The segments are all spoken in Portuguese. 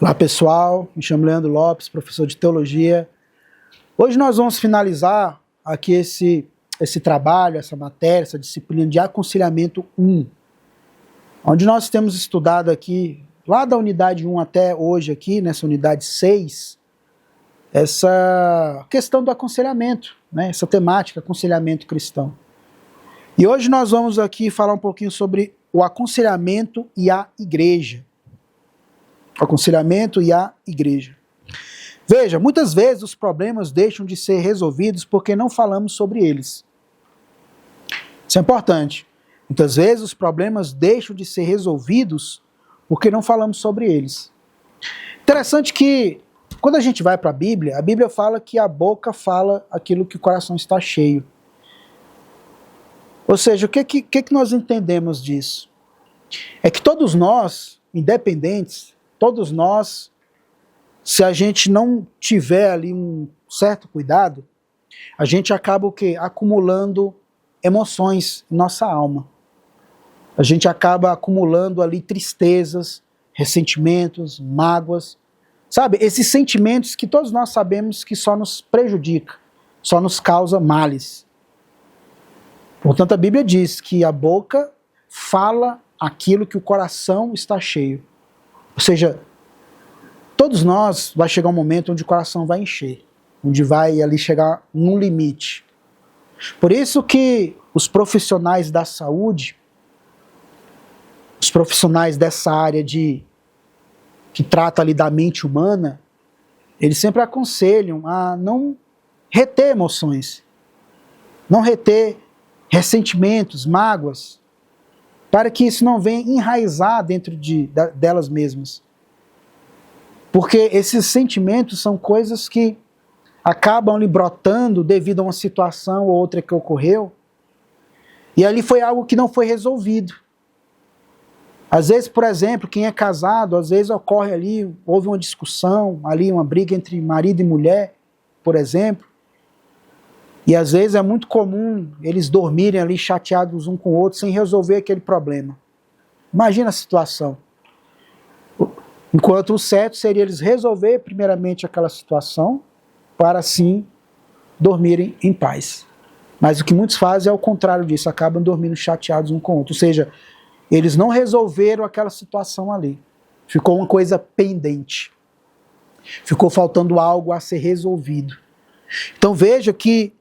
Olá pessoal, me chamo Leandro Lopes, professor de Teologia. Hoje nós vamos finalizar aqui esse trabalho, essa matéria, essa disciplina de aconselhamento 1, onde nós temos estudado aqui, lá da unidade 1 até hoje aqui, nessa unidade 6, essa questão do aconselhamento, né? Essa temática, aconselhamento cristão. E hoje nós vamos aqui falar um pouquinho sobre o aconselhamento e a igreja. Aconselhamento e a igreja. Veja, muitas vezes os problemas deixam de ser resolvidos porque não falamos sobre eles. Isso é importante. Muitas vezes os problemas deixam de ser resolvidos porque não falamos sobre eles. Interessante que quando a gente vai para a Bíblia fala que a boca fala aquilo que o coração está cheio. Ou seja, o que nós entendemos disso? É que todos nós, independentes, todos nós, se a gente não tiver ali um certo cuidado, a gente acaba o quê? Acumulando emoções em nossa alma. A gente acaba acumulando ali tristezas, ressentimentos, mágoas. Sabe, esses sentimentos que todos nós sabemos que só nos prejudica, só nos causa males. Portanto, a Bíblia diz que a boca fala aquilo que o coração está cheio. Ou seja, todos nós vai chegar um momento onde o coração vai encher, onde vai ali chegar num limite. Por isso que os profissionais da saúde, os profissionais dessa área que trata ali da mente humana, eles sempre aconselham a não reter emoções, não reter ressentimentos, mágoas, para que isso não venha enraizar dentro delas mesmas. Porque esses sentimentos são coisas que acabam ali brotando devido a uma situação ou outra que ocorreu, e ali foi algo que não foi resolvido. Às vezes, por exemplo, quem é casado, às vezes ocorre ali, houve uma discussão, ali uma briga entre marido e mulher, por exemplo, e às vezes é muito comum eles dormirem ali chateados um com o outro sem resolver aquele problema. Imagina a situação. Enquanto o certo seria eles resolver primeiramente aquela situação para assim dormirem em paz. Mas o que muitos fazem é o contrário disso, acabam dormindo chateados um com o outro. Ou seja, eles não resolveram aquela situação ali. Ficou uma coisa pendente. Ficou faltando algo a ser resolvido. Então veja que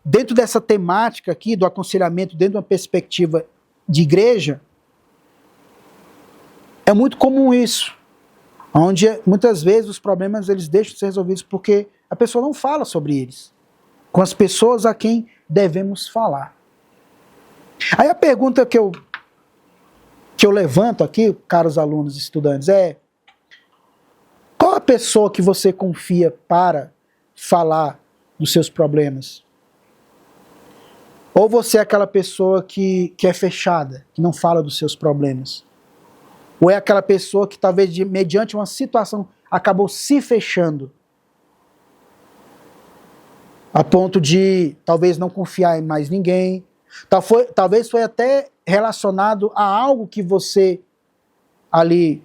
dentro dessa temática aqui do aconselhamento, dentro de uma perspectiva de igreja, é muito comum isso, onde muitas vezes os problemas eles deixam de ser resolvidos porque a pessoa não fala sobre eles, com as pessoas a quem devemos falar. Aí a pergunta que eu levanto aqui, caros alunos e estudantes, é: qual a pessoa que você confia para falar dos seus problemas? Ou você é aquela pessoa que é fechada, que não fala dos seus problemas? Ou é aquela pessoa que talvez mediante uma situação acabou se fechando a ponto de talvez não confiar em mais ninguém? Talvez foi até relacionado a algo que você ali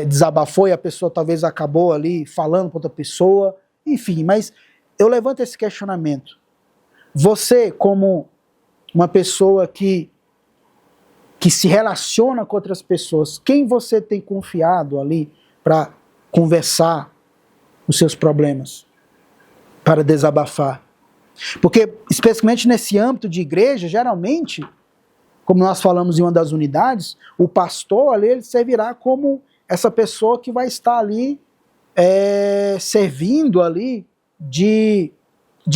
desabafou e a pessoa talvez acabou ali falando com outra pessoa. Enfim, mas eu levanto esse questionamento. Você, como uma pessoa que se relaciona com outras pessoas, quem você tem confiado ali para conversar os seus problemas, para desabafar? Porque, especialmente nesse âmbito de igreja, geralmente, como nós falamos em uma das unidades, o pastor ali ele servirá como essa pessoa que vai estar ali servindo ali de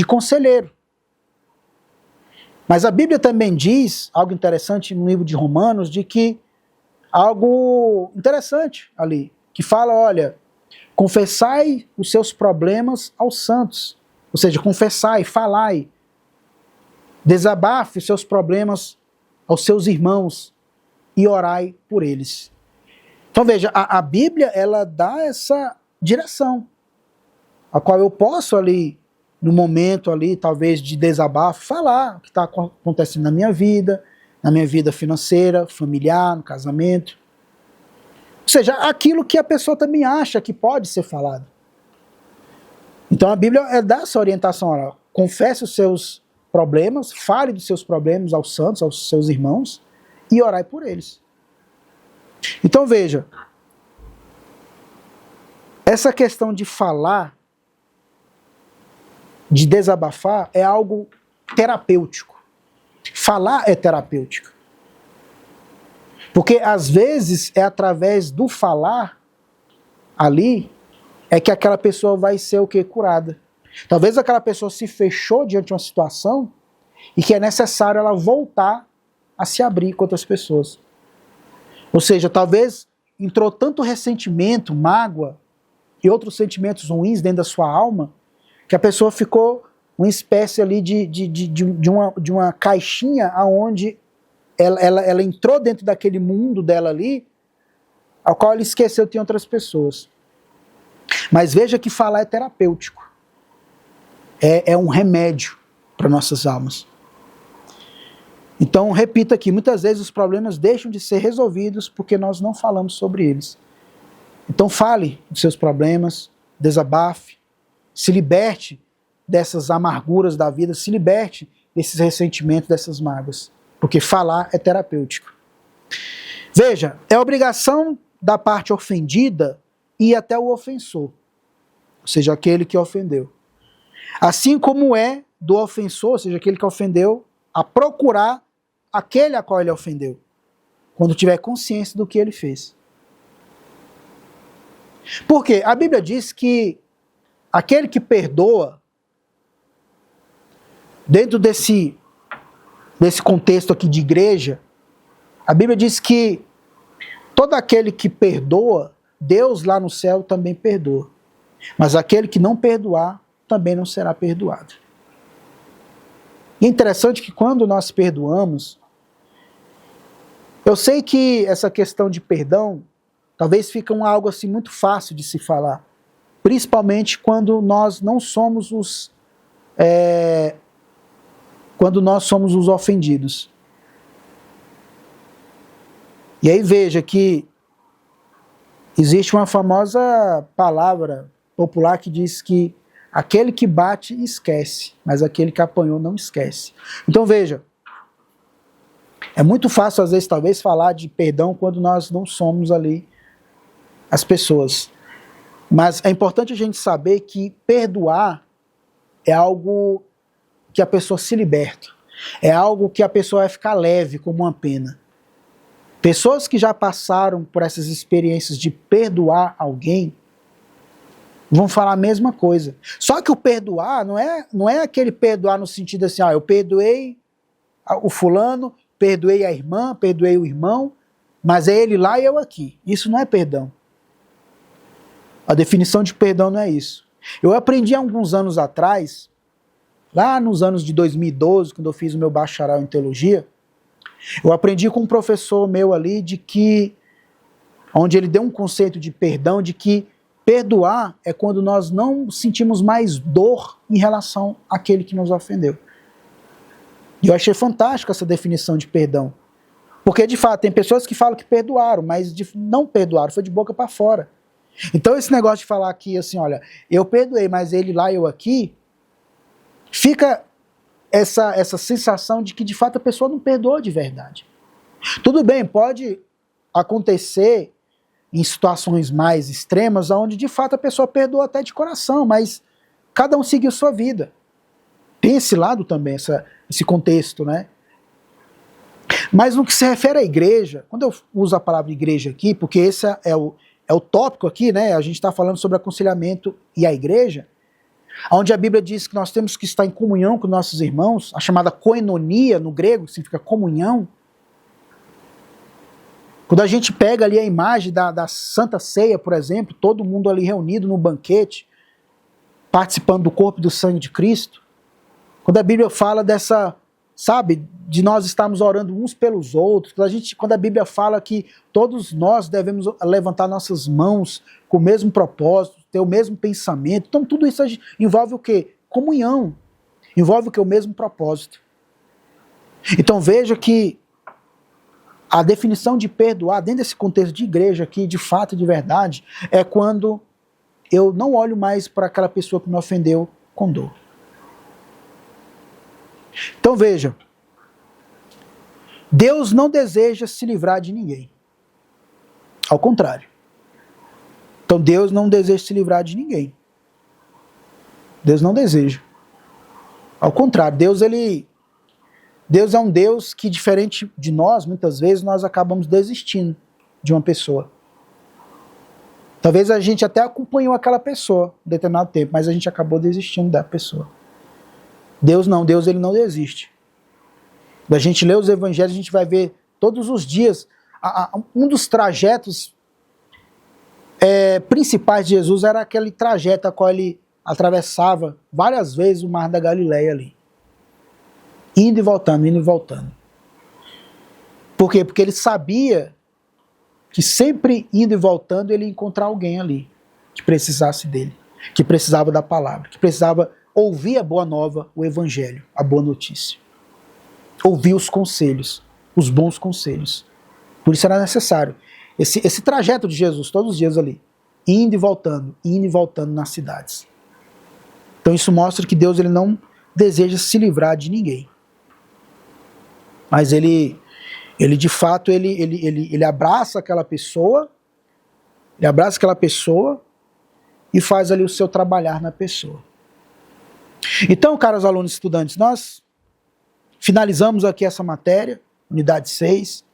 conselheiro. Mas a Bíblia também diz algo interessante no livro de Romanos, de que algo interessante ali, que fala, olha, confessai os seus problemas aos santos. Ou seja, confessai, falai, desabafe os seus problemas aos seus irmãos e orai por eles. Então veja, a Bíblia ela dá essa direção, a qual eu posso ali, no momento ali, talvez de desabafo, falar o que está acontecendo na minha vida financeira, familiar, no casamento. Ou seja, aquilo que a pessoa também acha que pode ser falado. Então a Bíblia dá essa orientação, olha, confesse os seus problemas, fale dos seus problemas aos santos, aos seus irmãos, e orai por eles. Então veja, essa questão de falar, de desabafar, é algo terapêutico. Falar é terapêutico. Porque às vezes é através do falar ali é que aquela pessoa vai ser o quê? Curada. Talvez aquela pessoa se fechou diante de uma situação e que é necessário ela voltar a se abrir com outras pessoas. Ou seja, talvez entrou tanto ressentimento, mágoa e outros sentimentos ruins dentro da sua alma que a pessoa ficou uma espécie ali de uma caixinha onde ela entrou dentro daquele mundo dela ali, ao qual ela esqueceu que tem outras pessoas. Mas veja que falar é terapêutico. É um remédio para nossas almas. Então, repito aqui, muitas vezes os problemas deixam de ser resolvidos porque nós não falamos sobre eles. Então fale dos seus problemas, desabafe, se liberte dessas amarguras da vida, se liberte desses ressentimentos, dessas mágoas. Porque falar é terapêutico. Veja, é obrigação da parte ofendida ir até o ofensor, ou seja, aquele que ofendeu. Assim como é do ofensor, ou seja, aquele que ofendeu, a procurar aquele a qual ele ofendeu, quando tiver consciência do que ele fez. Porque a Bíblia diz que aquele que perdoa, dentro desse contexto aqui de igreja, a Bíblia diz que todo aquele que perdoa, Deus lá no céu também perdoa. Mas aquele que não perdoar, também não será perdoado. E é interessante que quando nós perdoamos, eu sei que essa questão de perdão, talvez fica algo assim muito fácil de se falar. Principalmente quando nós não somos quando nós somos os ofendidos. E aí veja que existe uma famosa palavra popular que diz que aquele que bate esquece, mas aquele que apanhou não esquece. Então veja, é muito fácil às vezes talvez falar de perdão quando nós não somos ali as pessoas. Mas é importante a gente saber que perdoar é algo que a pessoa se liberta. É algo que a pessoa vai ficar leve como uma pena. Pessoas que já passaram por essas experiências de perdoar alguém vão falar a mesma coisa. Só que o perdoar não é aquele perdoar no sentido assim, eu perdoei o fulano, perdoei a irmã, perdoei o irmão, mas é ele lá e eu aqui. Isso não é perdão. A definição de perdão não é isso. Eu aprendi há alguns anos atrás, lá nos anos de 2012, quando eu fiz o meu bacharel em teologia, eu aprendi com um professor meu ali onde ele deu um conceito de perdão, de que perdoar é quando nós não sentimos mais dor em relação àquele que nos ofendeu. E eu achei fantástica essa definição de perdão. Porque, de fato, tem pessoas que falam que perdoaram, mas não perdoaram, foi de boca para fora. Então, esse negócio de falar aqui assim, olha, eu perdoei, mas ele lá, eu aqui, fica essa sensação de que, de fato, a pessoa não perdoou de verdade. Tudo bem, pode acontecer em situações mais extremas, onde de fato a pessoa perdoa até de coração, mas cada um seguiu sua vida. Tem esse lado também, esse contexto, né? Mas no que se refere à igreja, quando eu uso a palavra igreja aqui, porque esse é o tópico aqui, né? A gente está falando sobre aconselhamento e a igreja, onde a Bíblia diz que nós temos que estar em comunhão com nossos irmãos, a chamada koinonia no grego, que significa comunhão. Quando a gente pega ali a imagem da Santa Ceia, por exemplo, todo mundo ali reunido no banquete, participando do corpo e do sangue de Cristo, quando a Bíblia fala dessa, sabe, de nós estarmos orando uns pelos outros, quando a Bíblia fala que todos nós devemos levantar nossas mãos com o mesmo propósito, ter o mesmo pensamento, então tudo isso envolve o quê? Comunhão, envolve o quê? O mesmo propósito. Então veja que A definição de perdoar, dentro desse contexto de igreja aqui, de fato e de verdade, é quando eu não olho mais para aquela pessoa que me ofendeu com dor. Então veja, Deus não deseja se livrar de ninguém. Ao contrário. Então Deus não deseja se livrar de ninguém. Deus não deseja. Ao contrário, Deus é um Deus que, diferente de nós, muitas vezes nós acabamos desistindo de uma pessoa. Talvez a gente até acompanhou aquela pessoa em determinado tempo, mas a gente acabou desistindo da pessoa. Deus não, Deus ele não desiste. Da gente ler os evangelhos, a gente vai ver todos os dias, um dos trajetos principais de Jesus era aquele trajeto a qual ele atravessava várias vezes o Mar da Galileia ali. Indo e voltando, indo e voltando. Por quê? Porque ele sabia que sempre indo e voltando ele ia encontrar alguém ali que precisasse dele, que precisava da palavra, que precisava ouvir a boa nova, o evangelho, a boa notícia. Ouvir os conselhos, os bons conselhos. Por isso era necessário esse trajeto de Jesus, todos os dias ali, indo e voltando nas cidades. Então isso mostra que Deus ele não deseja se livrar de ninguém. Mas ele de fato, ele abraça aquela pessoa, e faz ali o seu trabalhar na pessoa. Então, caros alunos e estudantes, nós finalizamos aqui essa matéria, unidade 6.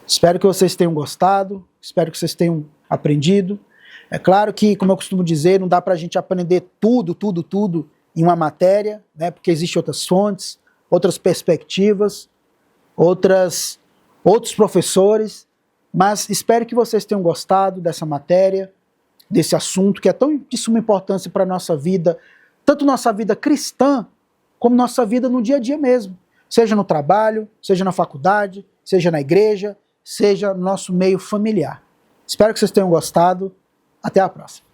Espero que vocês tenham gostado, espero que vocês tenham aprendido. É claro que, como eu costumo dizer, não dá para a gente aprender tudo em uma matéria, né, porque existem outras fontes, outras perspectivas, outros professores, mas espero que vocês tenham gostado dessa matéria, desse assunto que é tão de suma importância para a nossa vida, tanto nossa vida cristã, como nossa vida no dia a dia mesmo, seja no trabalho, seja na faculdade, seja na igreja, seja no nosso meio familiar. Espero que vocês tenham gostado. Até a próxima.